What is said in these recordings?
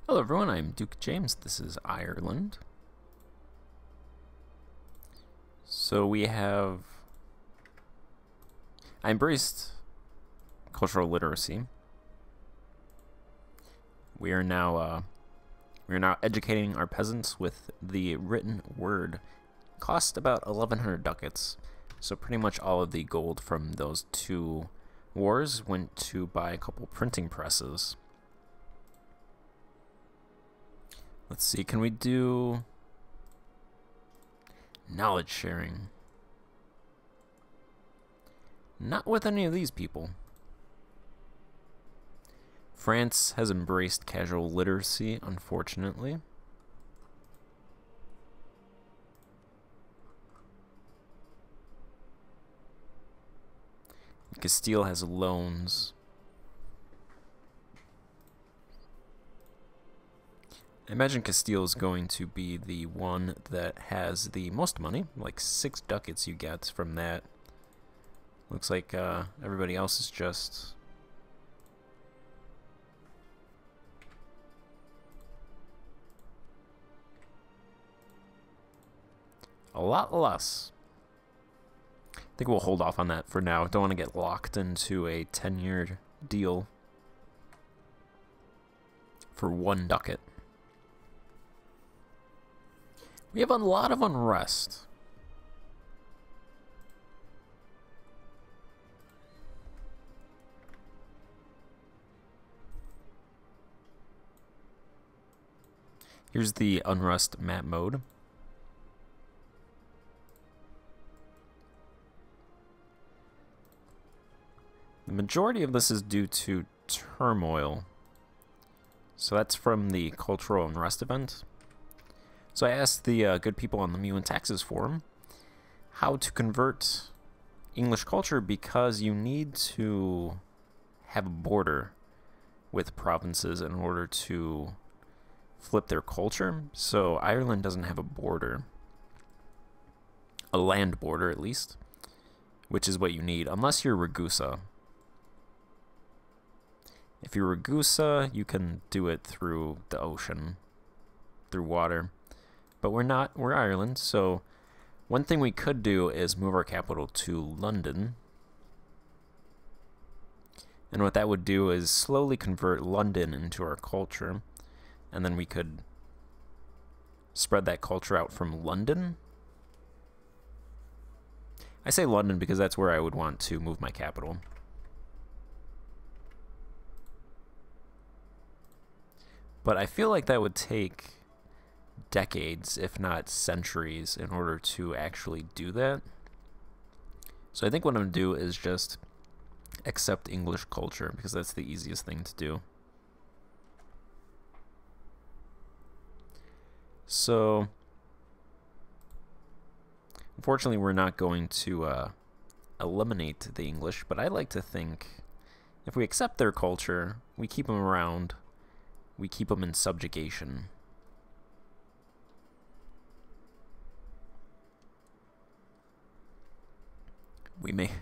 Hello everyone, I'm Duke James. This is Ireland. So I embraced cultural literacy. We are now educating our peasants with the written word. Cost about 1,100 ducats. So pretty much all of the gold from those two wars went to buy a couple printing presses. Let's see, can we do knowledge sharing? Not with any of these people. France has embraced casual literacy, unfortunately. Castile has loans. I imagine Castile is going to be the one that has the most money, like 6 ducats you get from that. Looks like everybody else is just a lot less. I think we'll hold off on that for now. Don't want to get locked into a 10-year deal for 1 ducat. We have a lot of unrest. Here's the unrest map mode. The majority of this is due to turmoil. So that's from the cultural unrest event. So I asked the good people on the Meiou and Taxes forum how to convert English culture, because you need to have a border with provinces in order to flip their culture. So Ireland doesn't have a border, a land border at least, which is what you need, unless you're Ragusa. If you're Ragusa, you can do it through the ocean, through water. But we're not, we're Ireland, so one thing we could do is move our capital to London. And what that would do is slowly convert London into our culture, and then we could spread that culture out from London. I say London because that's where I would want to move my capital. But I feel like that would take decades, if not centuries, in order to actually do that. So I think what I'm going to do is just accept English culture, because that's the easiest thing to do. So unfortunately we're not going to eliminate the English, but I like to think if we accept their culture, we keep them around, we keep them in subjugation.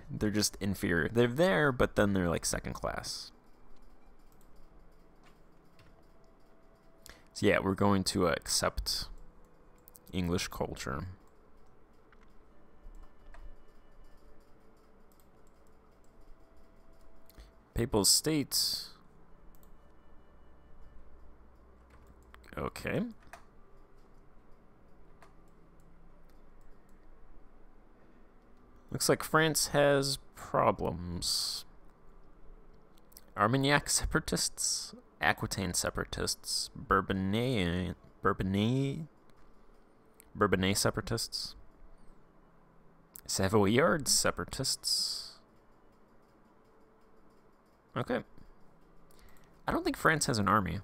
They're just inferior. They're there, but then they're like second class. So yeah, we're going to accept English culture. Papal states. Okay. Looks like France has problems. Armagnac separatists, Aquitaine separatists, Bourbonnais separatists, Savoyard separatists. Okay. I don't think France has an army.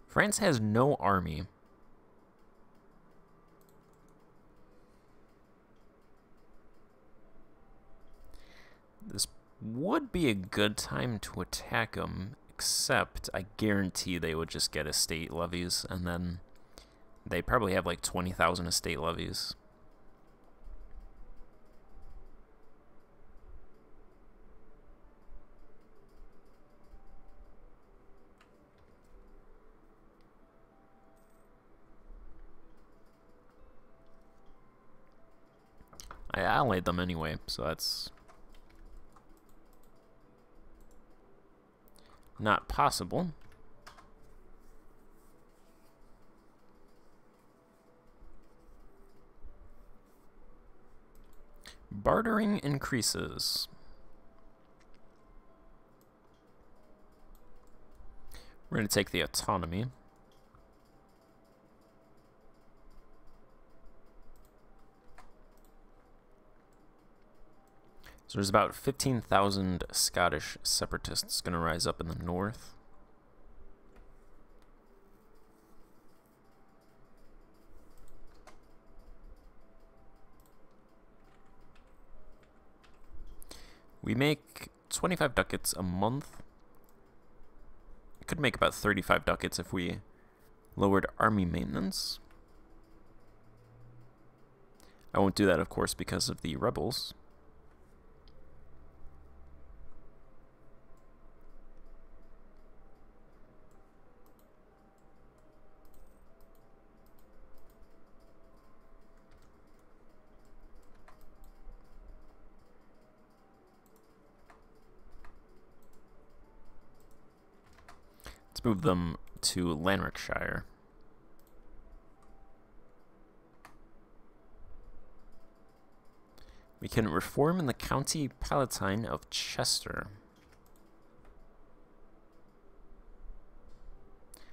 France has no army. This would be a good time to attack them, except I guarantee they would just get estate levies, and then they probably have like 20,000 estate levies. I allied them anyway, so that's not possible. Bartering increases. We're going to take the autonomy. So there's about 15,000 Scottish separatists going to rise up in the north. We make 25 ducats a month. We could make about 35 ducats if we lowered army maintenance. I won't do that, of course, because of the rebels. Let's move them to Lanarkshire. We can reform in the County Palatine of Chester.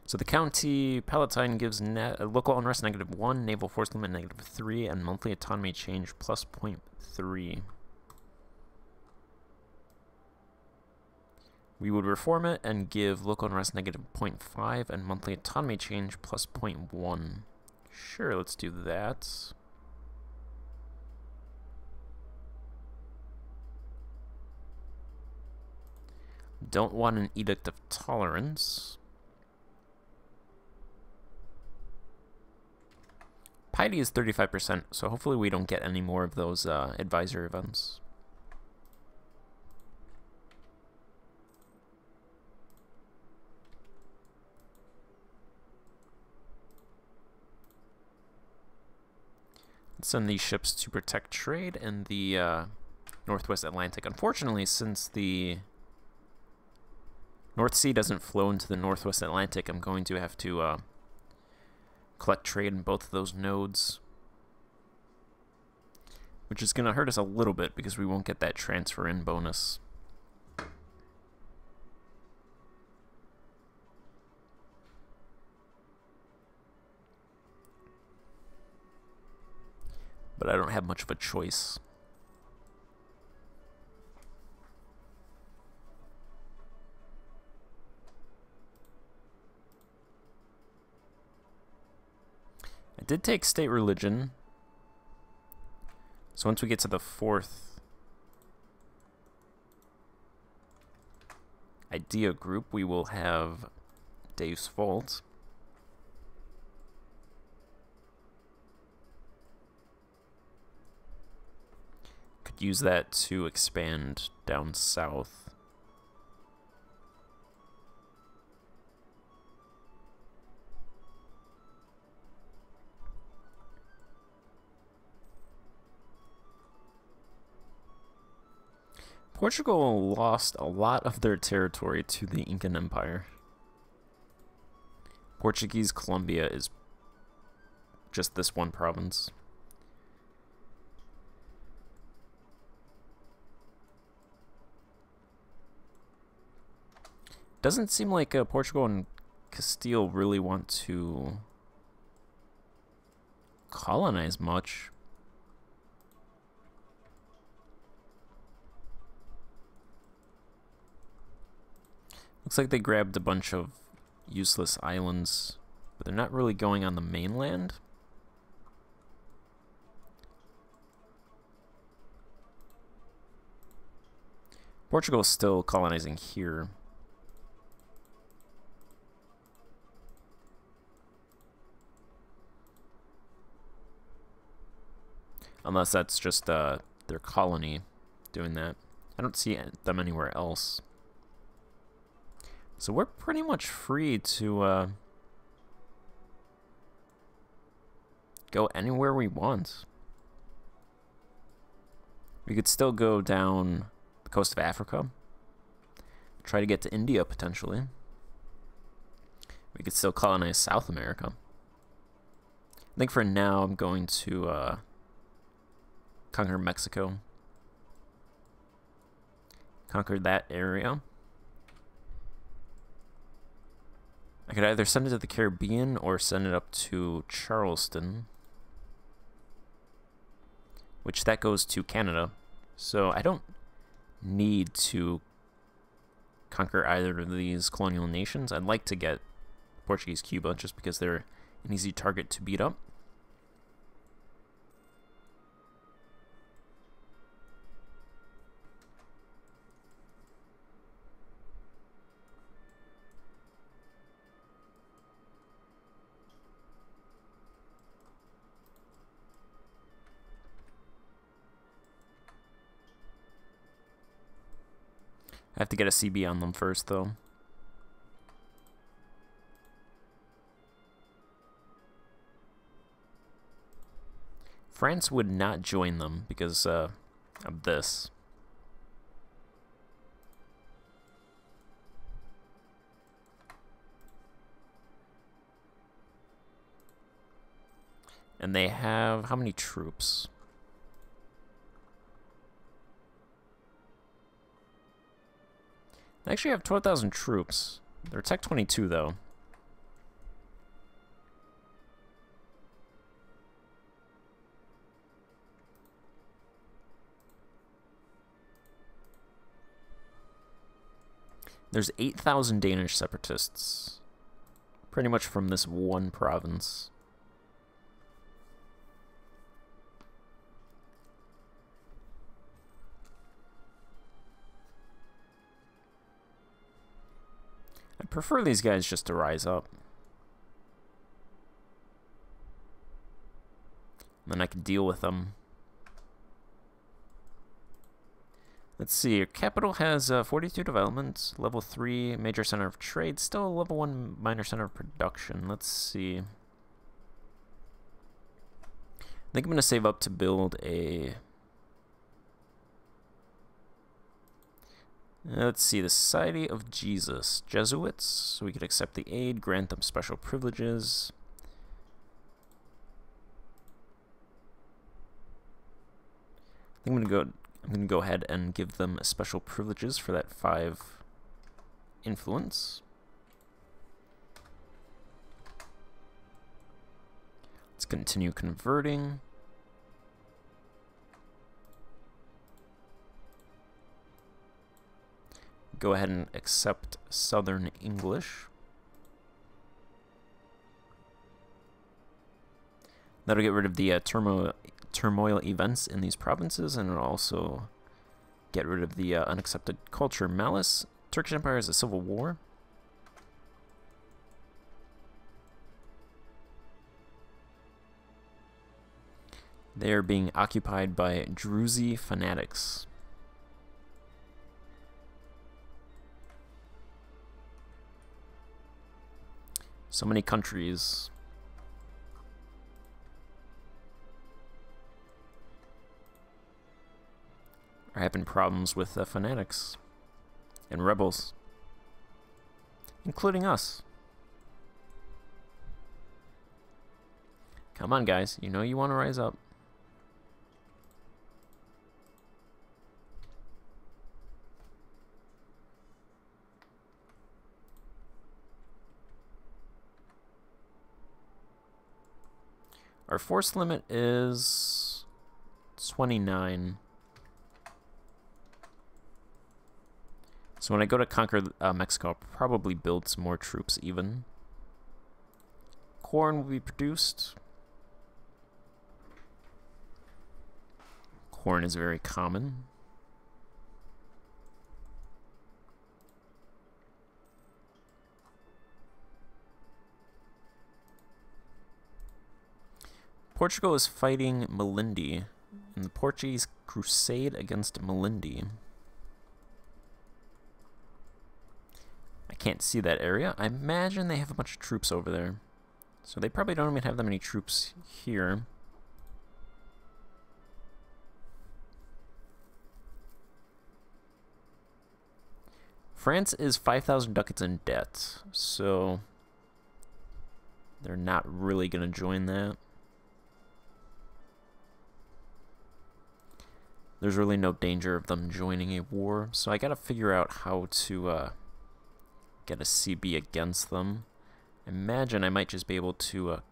So the County Palatine gives local unrest -1, naval force limit -3, and monthly autonomy change plus 0.3. We would reform it and give local unrest -0.5 and monthly autonomy change plus 0.1. Sure, let's do that. Don't want an edict of tolerance. Piety is 35%, so hopefully we don't get any more of those advisor events. Send these ships to protect trade in the Northwest Atlantic. Unfortunately, since the North Sea doesn't flow into the Northwest Atlantic, I'm going to have to collect trade in both of those nodes, which is going to hurt us a little bit because we won't get that transfer in bonus. But I don't have much of a choice. I did take state religion. So once we get to the 4th idea group, we will have Deus Vult. Use that to expand down south. Portugal lost a lot of their territory to the Incan Empire. Portuguese Colombia is just this one province. Doesn't seem like Portugal and Castile really want to colonize much. Looks like they grabbed a bunch of useless islands, but they're not really going on the mainland. Portugal is still colonizing here. Unless that's just their colony doing that. I don't see them anywhere else. So we're pretty much free to go anywhere we want. We could still go down the coast of Africa. Try to get to India, potentially. We could still colonize South America. I think for now I'm going to conquer Mexico. Conquer that area. I could either send it to the Caribbean or send it up to Charleston. Which that goes to Canada. So I don't need to conquer either of these colonial nations. I'd like to get Portuguese Cuba just because they're an easy target to beat up. I have to get a CB on them first, though. France would not join them because of this. And they have how many troops? They actually have 12,000 troops. They're Tech 22, though. There's 8,000 Danish separatists. Pretty much from this one province. I prefer these guys just to rise up. And then I can deal with them. Let's see, your capital has 42 development, level 3 major center of trade, still a level 1 minor center of production. Let's see. I think I'm going to save up to build a... Let's see, the Society of Jesus, Jesuits, so we could accept the aid, grant them special privileges. I think I'm gonna go ahead and give them special privileges for that 5 influence. Let's continue converting. Go ahead and accept Southern English. That'll get rid of the turmoil events in these provinces, and it'll also get rid of the unaccepted culture malice. Turkish Empire has a civil war. They are being occupied by Druzy fanatics. So many countries. Are having problems with fanatics and rebels, including us. Come on, guys. You know you want to rise up. Our force limit is 29. So when I go to conquer Mexico, I'll probably build some more troops even. Corn will be produced. Corn is very common. Portugal is fighting Malindi in the Portuguese crusade against Malindi. I can't see that area. I imagine they have a bunch of troops over there. So they probably don't even have that many troops here. France is 5,000 ducats in debt, so they're not really going to join that. There's really no danger of them joining a war, so I got to figure out how to get a CB against them. Imagine I might just be able to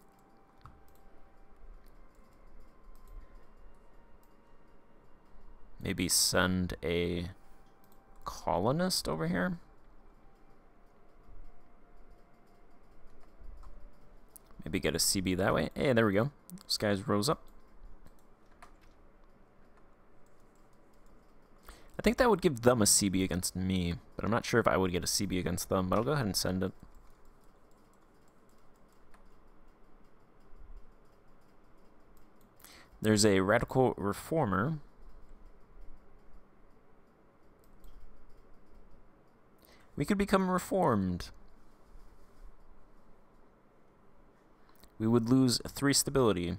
maybe send a colonist over here. Maybe get a CB that way. Hey, there we go. Those guys rose up. I think that would give them a CB against me, but I'm not sure if I would get a CB against them, but I'll go ahead and send it. There's a radical reformer. We could become reformed. We would lose 3 stability.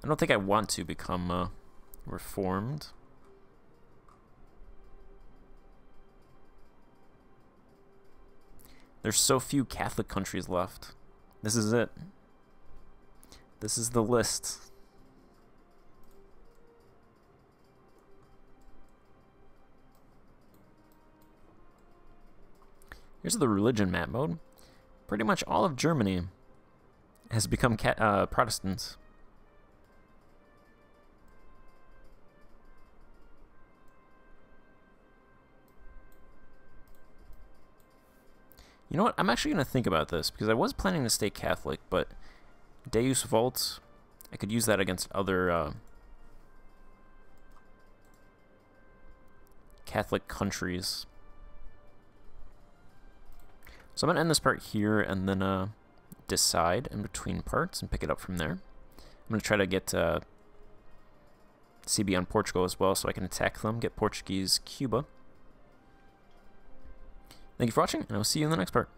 I don't think I want to become reformed. There's so few Catholic countries left. This is it. This is the list. Here's the religion map mode. Pretty much all of Germany has become Protestants. You know what? I'm actually going to think about this, because I was planning to stay Catholic, but Deus Vult, I could use that against other Catholic countries. So I'm going to end this part here and then decide in between parts and pick it up from there. I'm going to try to get CB on Portugal as well, so I can attack them, get Portuguese Cuba. Thank you for watching, and I'll see you in the next part.